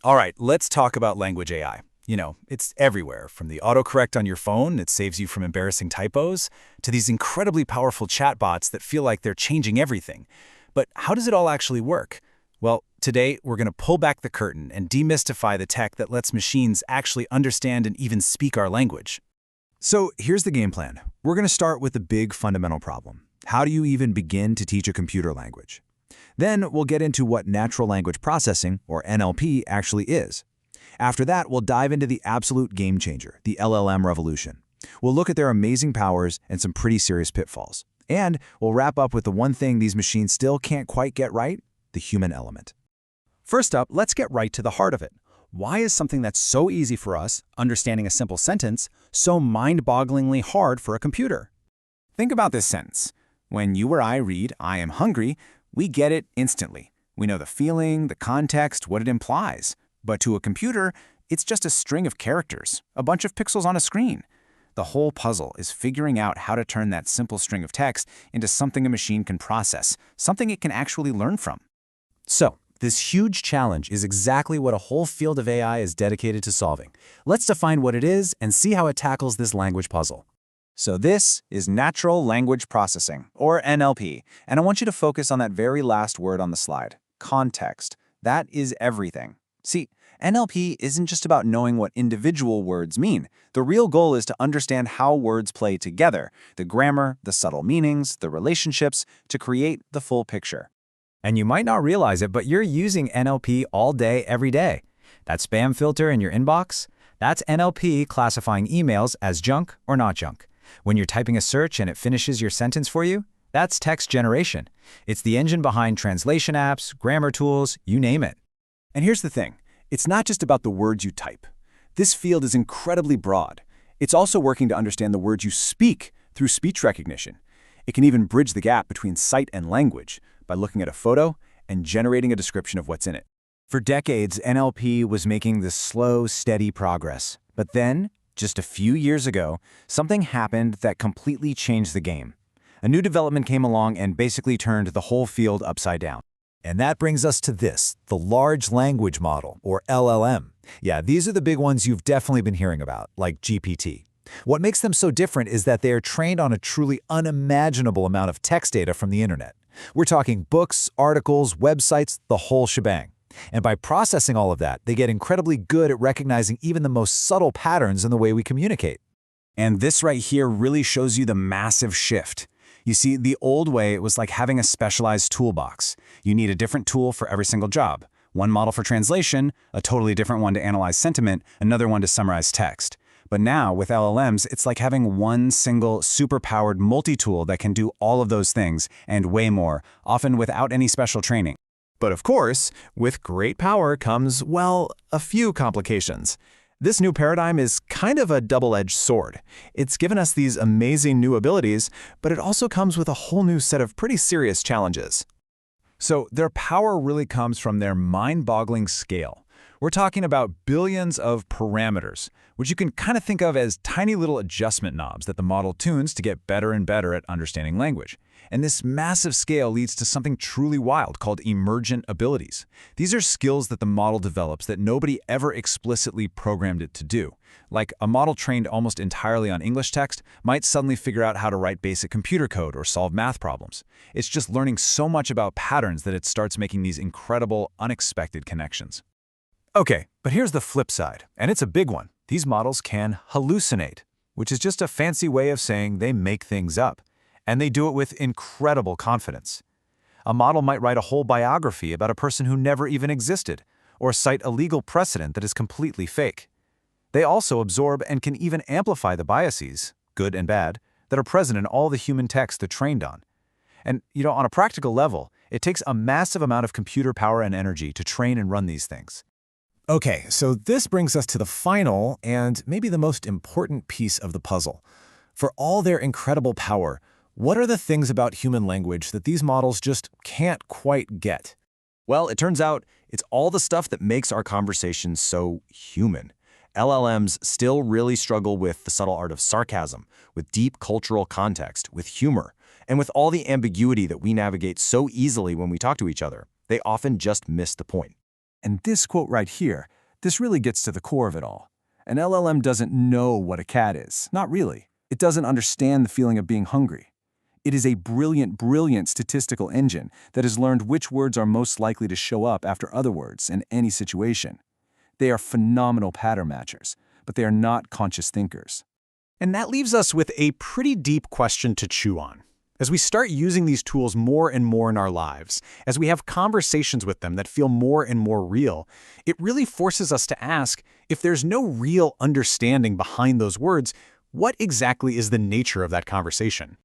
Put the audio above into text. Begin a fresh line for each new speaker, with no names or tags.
All right, let's talk about language AI. It's everywhere, from the autocorrect on your phone that saves you from embarrassing typos, to these incredibly powerful chatbots that feel like they're changing everything. But how does it all actually work? Well, today we're going to pull back the curtain and demystify the tech that lets machines actually understand and even speak our language. So here's the game plan. We're going to start with the big fundamental problem. How do you even begin to teach a computer language? Then we'll get into what natural language processing, or NLP, actually is. After that, we'll dive into the absolute game changer, the LLM revolution. We'll look at their amazing powers and some pretty serious pitfalls. And we'll wrap up with the one thing these machines still can't quite get right, the human element.
First up, let's get right to the heart of it. Why is something that's so easy for us, understanding a simple sentence, so mind-bogglingly hard for a computer?
Think about this sentence. When you or I read, "I am hungry," we get it instantly. We know the feeling, the context, what it implies. But to a computer, it's just a string of characters, a bunch of pixels on a screen. The whole puzzle is figuring out how to turn that simple string of text into something a machine can process, something it can actually learn from.
So, this huge challenge is exactly what a whole field of AI is dedicated to solving. Let's define what it is and see how it tackles this language puzzle.
So this is natural language processing, or NLP, and I want you to focus on that very last word on the slide, context. That is everything. See, NLP isn't just about knowing what individual words mean. The real goal is to understand how words play together, the grammar, the subtle meanings, the relationships, to create the full picture.
And you might not realize it, but you're using NLP all day, every day. That spam filter in your inbox? That's NLP classifying emails as junk or not junk. When you're typing a search and it finishes your sentence for you, that's text generation. It's the engine behind translation apps, grammar tools, you name it.
And here's the thing. It's not just about the words you type. This field is incredibly broad. It's also working to understand the words you speak through speech recognition. It can even bridge the gap between sight and language by looking at a photo and generating a description of what's in it. For decades, NLP was making this slow, steady progress. But then, just a few years ago, something happened that completely changed the game. A new development came along and basically turned the whole field upside down. And that brings us to this, the large language model, or LLM. Yeah, these are the big ones you've definitely been hearing about, like GPT. What makes them so different is that they are trained on a truly unimaginable amount of text data from the internet. We're talking books, articles, websites, the whole shebang. And by processing all of that, they get incredibly good at recognizing even the most subtle patterns in the way we communicate.
And this right here really shows you the massive shift. You see, the old way, it was like having a specialized toolbox. You need a different tool for every single job. One model for translation, a totally different one to analyze sentiment, another one to summarize text. But now, with LLMs, it's like having one single, super-powered multi-tool that can do all of those things, and way more, often without any special training.
But of course, with great power comes, well, a few complications. This new paradigm is kind of a double-edged sword. It's given us these amazing new abilities, but it also comes with a whole new set of pretty serious challenges.
So their power really comes from their mind-boggling scale. We're talking about billions of parameters, which you can kind of think of as tiny little adjustment knobs that the model tunes to get better and better at understanding language. And this massive scale leads to something truly wild called emergent abilities. These are skills that the model develops that nobody ever explicitly programmed it to do. Like a model trained almost entirely on English text might suddenly figure out how to write basic computer code or solve math problems. It's just learning so much about patterns that it starts making these incredible, unexpected connections. Okay, but here's the flip side, and it's a big one. These models can hallucinate, which is just a fancy way of saying they make things up. And they do it with incredible confidence. A model might write a whole biography about a person who never even existed, or cite a legal precedent that is completely fake. They also absorb and can even amplify the biases, good and bad, that are present in all the human text they're trained on. And, on a practical level, it takes a massive amount of computer power and energy to train and run these things.
Okay, so this brings us to the final and maybe the most important piece of the puzzle. For all their incredible power, what are the things about human language that these models just can't quite get?
Well, it turns out it's all the stuff that makes our conversations so human. LLMs still really struggle with the subtle art of sarcasm, with deep cultural context, with humor, and with all the ambiguity that we navigate so easily when we talk to each other. They often just miss the point. And this quote right here, this really gets to the core of it all. An LLM doesn't know what a cat is. Not really. It doesn't understand the feeling of being hungry. It is a brilliant statistical engine that has learned which words are most likely to show up after other words in any situation. They are phenomenal pattern matchers, but they are not conscious thinkers.
And that leaves us with a pretty deep question to chew on. As we start using these tools more and more in our lives, as we have conversations with them that feel more and more real, it really forces us to ask, if there's no real understanding behind those words, what exactly is the nature of that conversation?